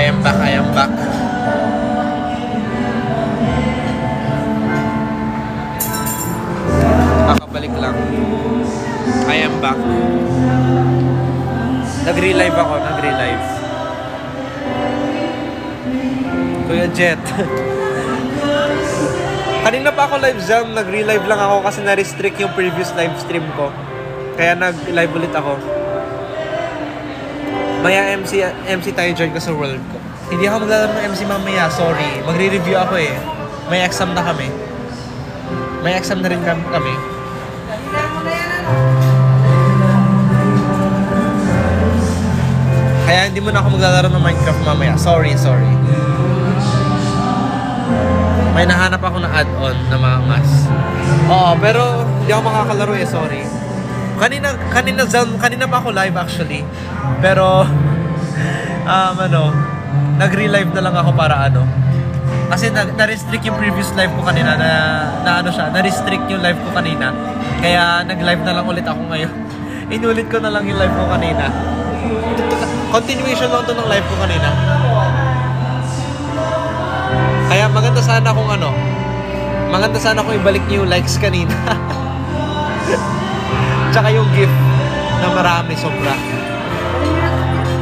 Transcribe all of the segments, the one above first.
I am back, I am back. Kakabalik lang. I am back. Nag-relive ako, nag-relive. Kuya Jet. Kanina pa ako live jam, nag-relive lang ako kasi na-restrict yung previous live stream ko. Kaya nag-live ulit ako. Maya MC tayo join ko sa world ko. Hindi ako maglalaro ng MC mamaya, sorry. Magre-review ako eh. May exam na kami. May exam na rin kami. Kaya hindi mo na ako maglalaro ng Minecraft mamaya. Sorry. May nahanap ako ng add-on na mga mas. Oo, pero hindi ako makakalaro eh, sorry. Kanina pa ako live actually. Pero nag-relive na lang ako para kasi na-restrict yung previous live ko kanina na-restrict yung live ko kanina. Kaya nag-live na lang ulit ako ngayon. Inulit ko na lang yung live ko kanina. Continuation lang to ng live ko kanina. Kaya maganda sana kung ibalik niyo yung likes kanina. Tsaka yung gift na marami, sobra.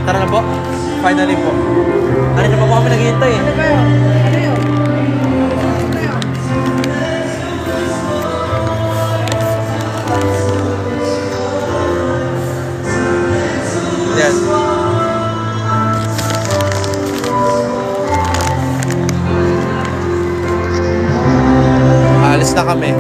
Tara na po. Finally po. Kanina pa po kami naghihintay eh. Ano ba yun? Ano yun? Yan. Alis na kami.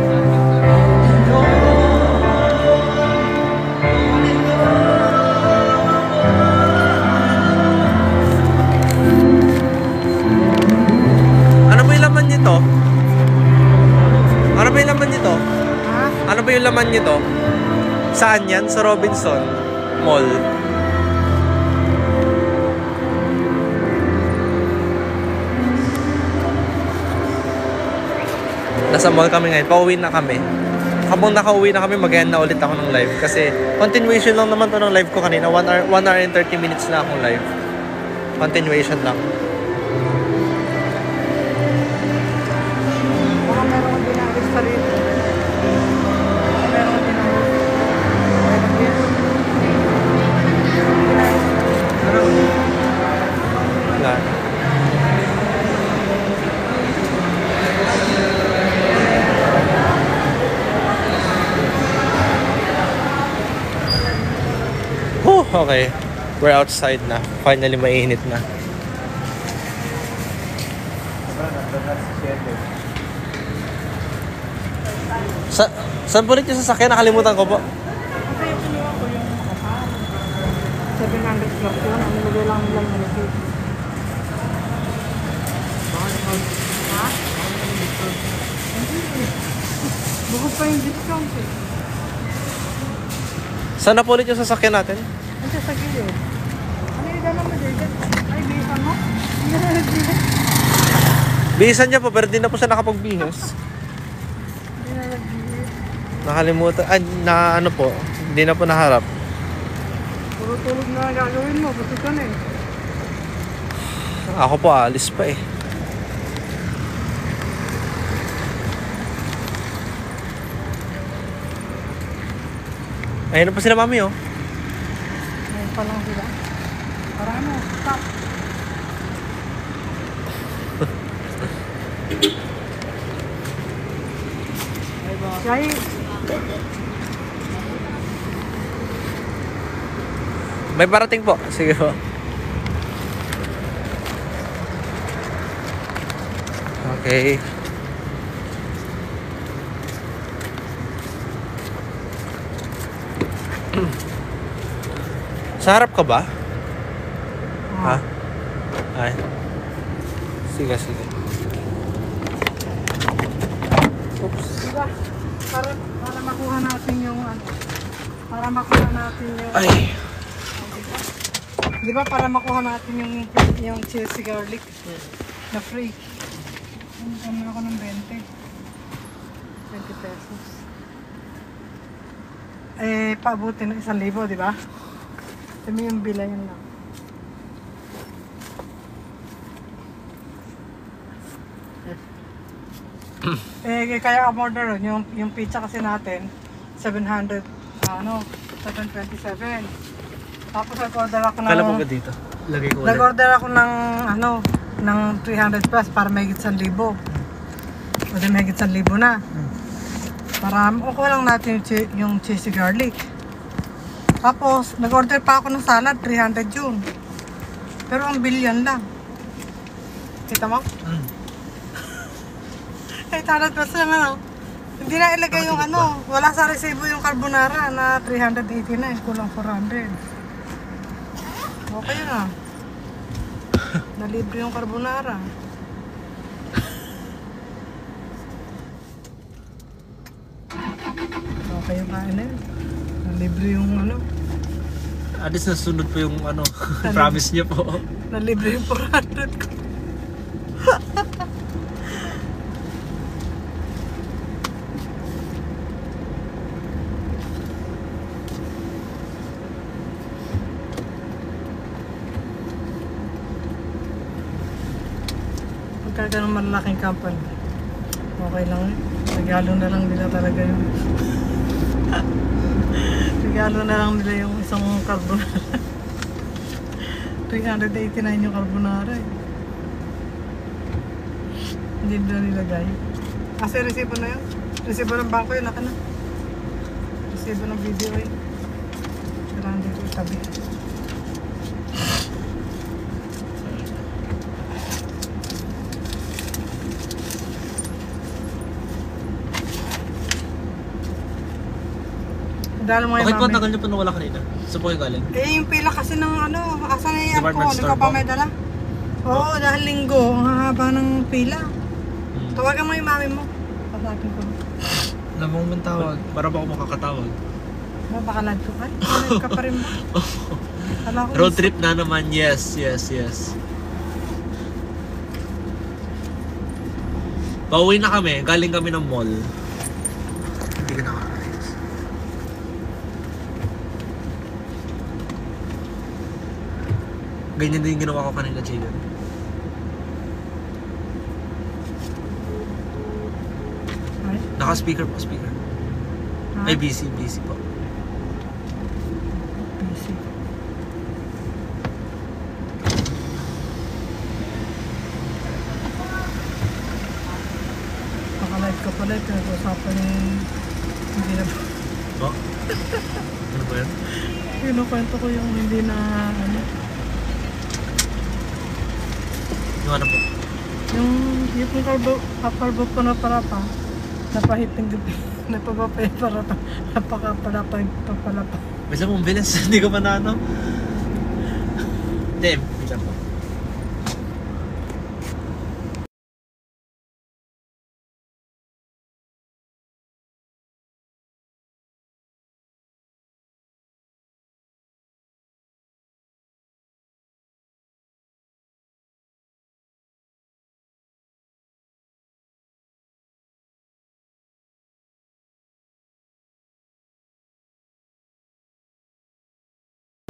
Ano ba yung laman nito? Saan yan? Sa Robinson Mall. Nasa mall kami ngayon. Pauwi na kami. Habang nakauwi na kami, mag-end na ulit ako ng live. Kasi continuation lang naman to ng live ko kanina. 1 hour and 30 minutes na akong live. Continuation lang. Baka meron din ang lista rito. Wala. Okay. We're outside na. Finally, mainit na. Saan po ulit yung sasakyan? Nakalimutan ko po. Kasi yung pinuha ko yung makapal. 700 plus yun. Ang nilagay lang nila yung nilagay. Ha? Bukod pa yung discount eh. Saan na po ulit yung sasakyan natin? Ang sa gilid. Ano yung dalang mo, David? Ay, bisan mo? Bihisan niya po, pero di na po siya nakapagbihis. Nakalimutan. Na ano po, hindi na po naharap. Puro tulog na gagawin mo, busog ka na eh. Ako po, alis pa eh. Ayun na po sila mami oh. Ngayon pa lang sila. Para ano, stop. Jai. May parating po. Sige po. Okay. Sa harap ka ba? Ha? Ay. Sige. Oops. Diba? Para makuha natin yung ano. Para makuha natin yung... Ay. Diba para makuha natin yung Chelsea garlic na free. Ano ako ng 20 pesos. Eh, paabutin ng 1,000, di ba? Sabi yung bila yun lang. Kaya umorder yung pizza kasi natin, 700, 727. Tapos nag-order ako ng... Kala mo ba dito? Lagay ko ulit. Nag-order ako ng 300 plus para may higit 1,000. O di may higit 1,000 na. Para okay lang natin yung cheesy garlic. Tapos, nag-order pa ako ng salad, 300 yun. Pero ang billion lang. Kita mo? Eh, salad plus lang Hindi na ilagay yung wala sa resibo yung carbonara na 389, kulang 400. Okay na. Nalibre yung carbonara. Okay yung kain na yun. Nalibre yung Alis na sunod po yung promise niya po. Nalibre yung 400 ko. Pagka ganun malalaking company, okay lang yun. Regalo na lang nila talaga yun. Regalo na lang nila yung isang carbonara. 389 yung carbonara eh. Hindi nila nilagay. Kasi resibo na yun. Resibo ng bangko yun, na. Resibo ng video yun. Kailangan dito itabi. Dahil mo Bakit po tagal niyo po nawala kanina? Saan po kayo galing? Eh, yung pila kasi ng asan na yung Department alcohol? store Ikaw pa po? may dala? Oo, dahil linggo. Ang haba ng pila. Tawagan mo yung mami mo. Pasapin ko. Alam mo man tawag. Para ba ako makakatawag? Baka live ko ka? Live ka pa rin ba? Kala ko Road trip na naman. Yes. Pauwi na kami. Galing kami ng mall. Hindi ka nakakayos. Ganyan din ginawa ko kanina, Jaden. Ay? Naka-speaker po, speaker. Ha? Ay, busy po. Busy. Baka live ka pala. Pinag-usapan yung hindi na... Oh? Ano ba yan? Kinukwento ko yung hindi na Ano po? Yung carbo ko na para pa. Napahiting gabi. Napabapay para pa. Napakapalapay pa pala pa. Bisa mong bilis. Hindi ko pa na Dem, bisa po.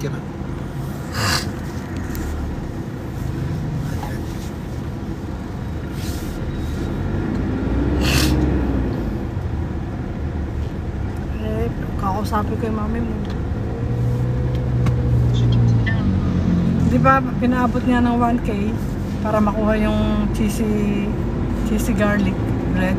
Ganun. Kakausapin ko yung mami mo. Di ba pinaabot niya ng 1K para makuha yung cheesy garlic bread?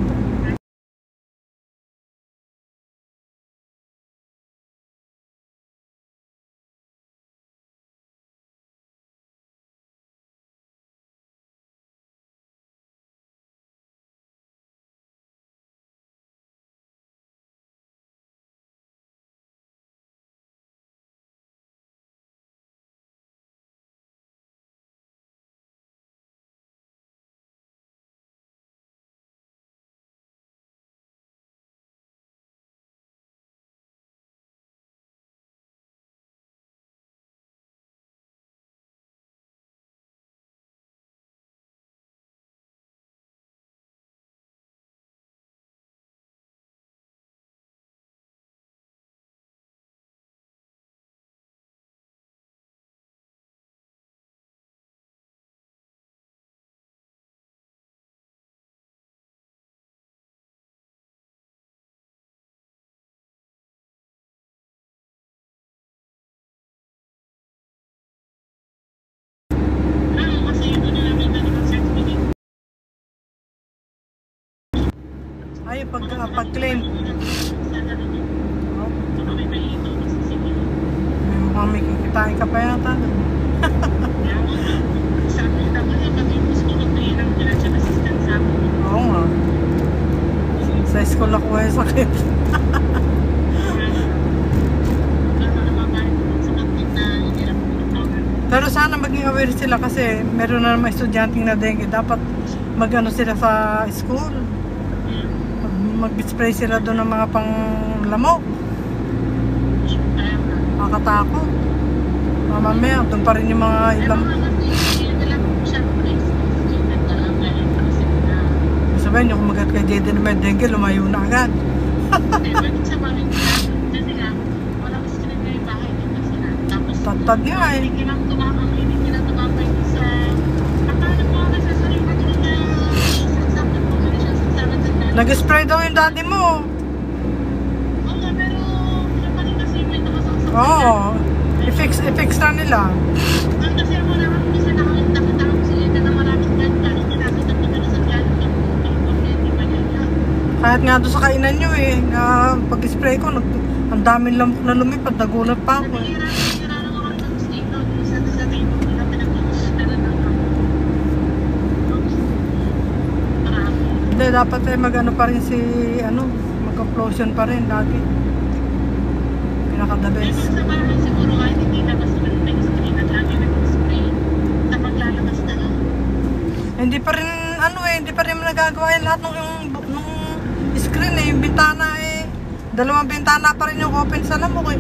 pag-claim. May mukhang may kikitain ka pa yata. Oo nga. Sa school ako yung sakit. Pero sana maging aware sila kasi meron na naman estudyanteng na dengue. Dapat mag-ano sila sa school. Mag-spray sila doon ng mga panglamok. Makatakot. Mamaya, doon pa rin yung mga ibang... Sabihin, yung kumagat kay Jaden na may dengue, lumayo na agad. Tad nga eh. Nag-spray daw yung daddy mo. Oo. I-fix na nila. Kahit nga doon sa kainan nyo eh, na pag-spray ko, ang daming lamok na lumipad, nagulat pa ako eh. Hindi, dapat eh mag-ano pa rin si, mag-complosion pa rin lagi. Pinaka-the best. Sa bahay siguro kahit hindi na basta nag-spray at lagi nag-spray sa paglalabas na lang. Hindi pa rin, hindi pa rin nagagawa yung lahat nung screen eh, yung bintana eh. 2 bintana pa rin yung open sa lamok eh.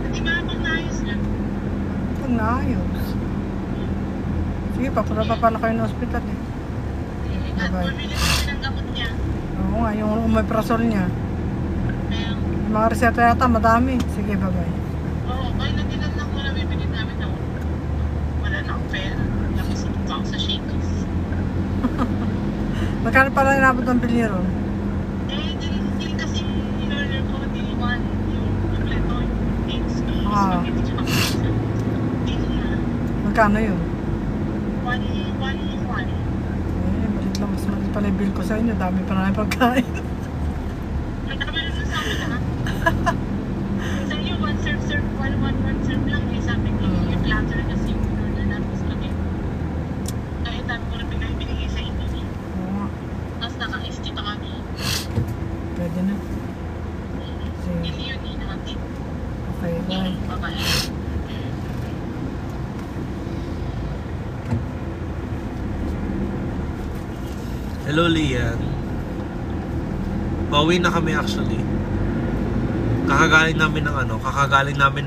Hindi ba pag naayos yan? Pag naayos. Sige, papunta pa pala kayo ng ospital eh. At Bye-bye. pumili kami ng gamot niya. Oo nga, yung omeprazole niya. Kaya, Yung mga reseta yata, madami. Sige, bye-bye. ay nagilan lang ko na bibili namin na wala na akong pera. Tapos ito ako sa Shakers. Magkano pala inabot ng biliro? Hindi kasi in-order ko, di one yung kompleto, yung eggs, yung spaghetti, tsaka pizza. Dito na, Magkano yun? one. Eh, balit lang. Mas maliit pala yung bill ko sa inyo. Dami pa na yung pagkain. May nakabala na sa amin ha. Sa inyo, one serve lang eh. Sabi ko, yung platter kasi yung order natin spaghetti. Kaya dami ko na binigay sa inyo eh. Oo nga. Tapos naka-ice tea pa kami. Pwede na. Sige. Hindi yun eh, nakatip. Okay, bye. Bye-bye. Hello, Lian. Pauwi na kami actually. Kakagaling namin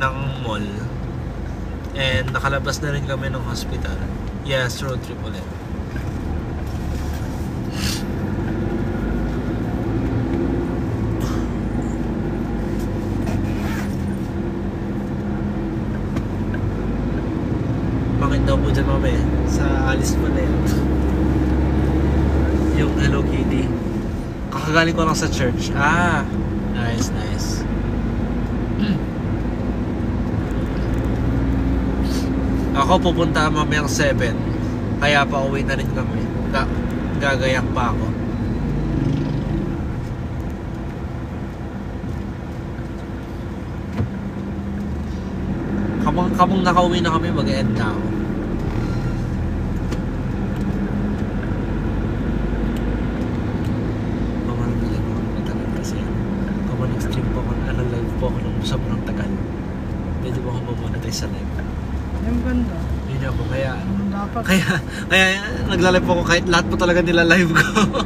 ng mall. And nakalabas na rin kami ng hospital. Yes, road trip ulit. Bakit daw po dyan mamaya? Sa alis mo na yan. Yung Hello Kitty. Kakagaling ko lang sa church. Ah, nice. Ako pupunta mamayang 7. Kaya pa uwi na rin kami. Gagayak pa ako. Kapag nakauwi na kami, mag-end na ako. Live po ako ng sobrang tagal. Pwede mo ako mamonetize sa live. Yung ganda. Yun ako, kaya Dapat. kaya nagla-live ako kahit lahat po talaga nila live ko.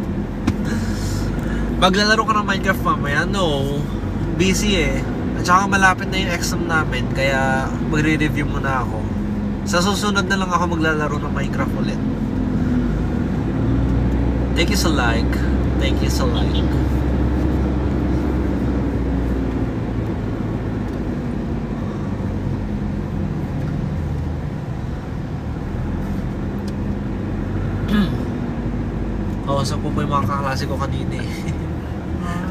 Maglalaro ka ng Minecraft mamaya? No, busy eh. At saka malapit na yung exam namin, kaya magre-review muna ako. Sa susunod na lang ako maglalaro ng Minecraft ulit. Thank you sa like. Thank you sa like. So po yung mga kaklase ko kanina eh.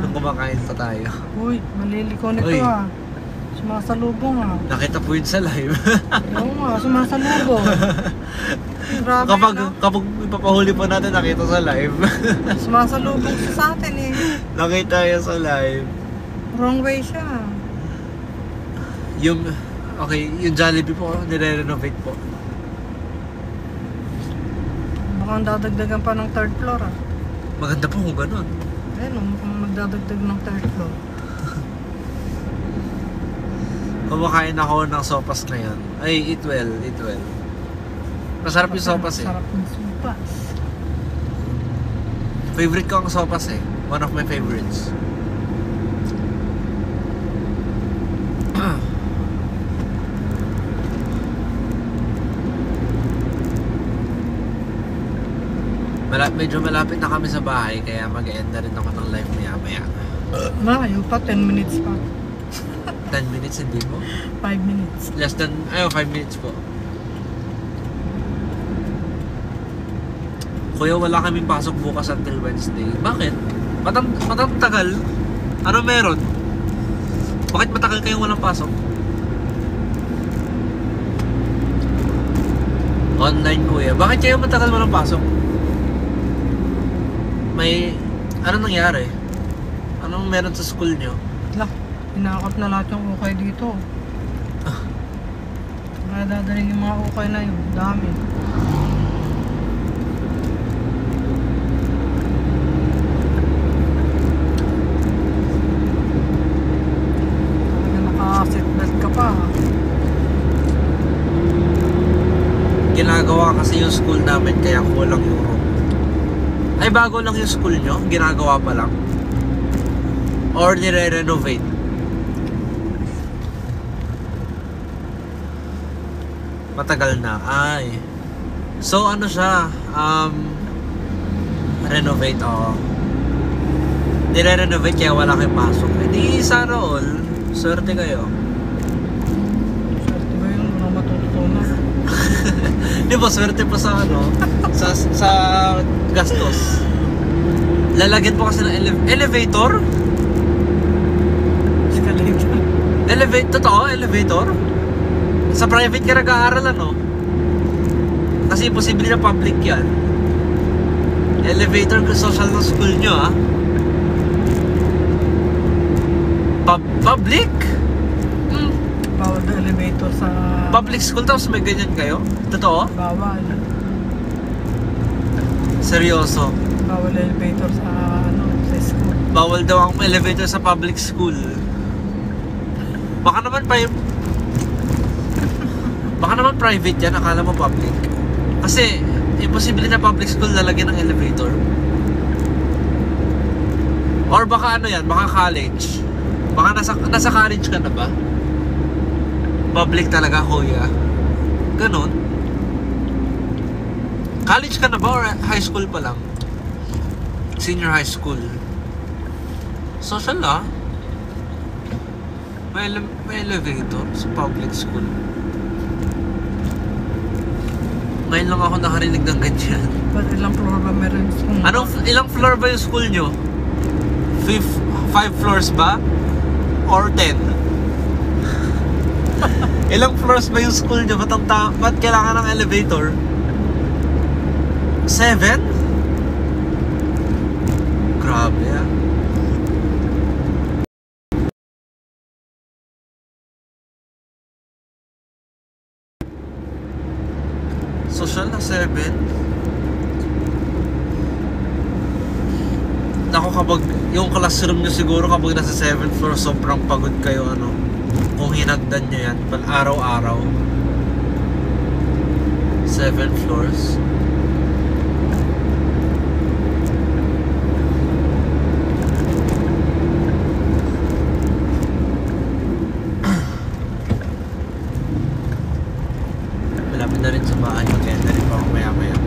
Nung kumakain pa tayo. Uy, maliliko nito Uy. ah. Sumasalubong ah. Nakita po yun sa live. Oo nga, sumasalubong. Grabe kapag ipapahuli po natin, nakita sa live. Sumasalubong siya sa atin eh. Nakita yan sa live. Wrong way siya. Yung Jollibee po, nire-renovate po. Mukhang dadagdagan pa ng third floor ah. Maganda po kung ganun. Ayun, mukhang magdadagdag ng third floor. Kumakain ako ng sopas ngayon. Ay, eat well. Masarap yung sopas eh. Sarap ng sopas. Favorite ko ang sopas eh. One of my favorites. Medyo malapit na kami sa bahay, kaya mag-end na rin ako ng live maya-maya. Malayo pa, 10 minutes pa. 10 minutes, hindi po? 5 minutes. Less than, 5 minutes po. Kuya, wala kaming pasok bukas until Wednesday. Bakit? Tagal? Ano meron? Bakit matagal kayong walang pasok? Online, kuya. Bakit kayo matagal walang pasok? Anong nangyari? Anong meron sa school nyo? Lah, inakot na lahat yung ukay dito. Kaya dadaling yung mga ukay na yun. Dami. Talaga naka-seatbelt ka pa. Ginagawa kasi yung school namin, kaya kulang yung room. Ay, bago lang yung school nyo? Ginagawa pa lang? Or nire-renovate? Matagal na. Ay. So, ano siya? Renovate, oo. Nire-renovate kaya wala kayong pasok. Eh, di sana all. Swerte kayo. Swerte ba yun? Walang matutunan. Di ba, swerte pa sa sa gastos. Lalagyan po kasi ng elevator. Escalator. Totoo, elevator. Sa private ka nag-aaral, ano? Kasi imposible na public yan. Elevator kung social ng school nyo, ha? Public? Bawal na elevator sa... Public school tapos may ganyan kayo? Totoo? Bawal. Seryoso? Bawal elevator sa sa school. Bawal daw ang elevator sa public school. Baka naman private yan, akala mo public. Kasi imposible na public school lalagyan ng elevator. Or baka baka college. Baka nasa college ka na ba? Public talaga, kuya. Ganon. College ka na ba or high school pa lang? Senior high school. Social ah. May elevator sa public school. Ngayon lang ako nakarinig ng ganyan. Ba't ilang floor ba meron yung school? Ilang floor ba yung school nyo? 5 floors ba? Or 10? Ilang floors ba yung school nyo? Ba't kailangan ng elevator? 7? Grabe ah. Social na 7? Ako kapag yung classroom nyo siguro kapag nasa 7th floor sobrang pagod kayo kung hinagdan nyo yan araw-araw 7 floors. Malapit na rin sa bahay, mag-end na rin pa ako maya-maya.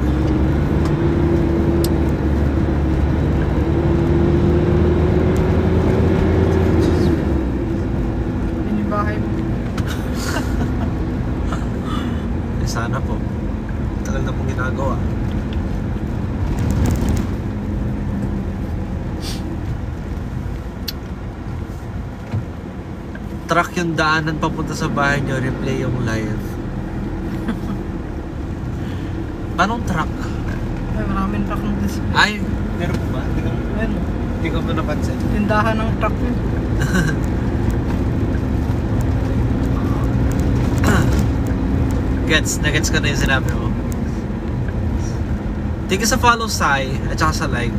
Yun yung bahay mo. Sana po. Tagal na pong ginagawa. truck yung daanan papunta sa bahay nyo, replay yung live. Anong truck? Ay, maraming truck ng display. Ay, meron po ba? Ayun, Hindi ko napansin. tindahan ng truck yun. Nagets ko na yung sinabi mo. Thank you sa follow, Sai, at saka sa like.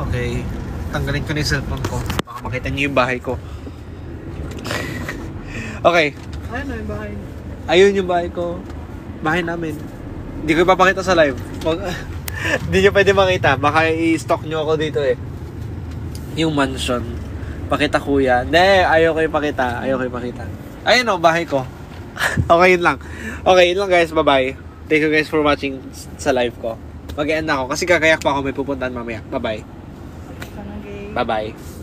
Okay, tanggalin ko na yung cellphone ko. Baka makita niyo yung bahay ko. Okay, Ayun na yung bahay. ayun yung bahay ko. Bahay namin. Hindi ko ipapakita sa live. Hindi nyo pwede makita. Baka i-stalk nyo ako dito eh. Yung mansion. Pakita kuya. Hindi, ayaw ko ipakita. Ayun o, bahay ko. Okay, yun lang. Okay, yun lang guys. Bye-bye. Thank you guys for watching sa live ko. Mag-end na ako kasi kakayak pa ako. May pupuntahan mamaya. Bye-bye. Tanagay. Bye-bye.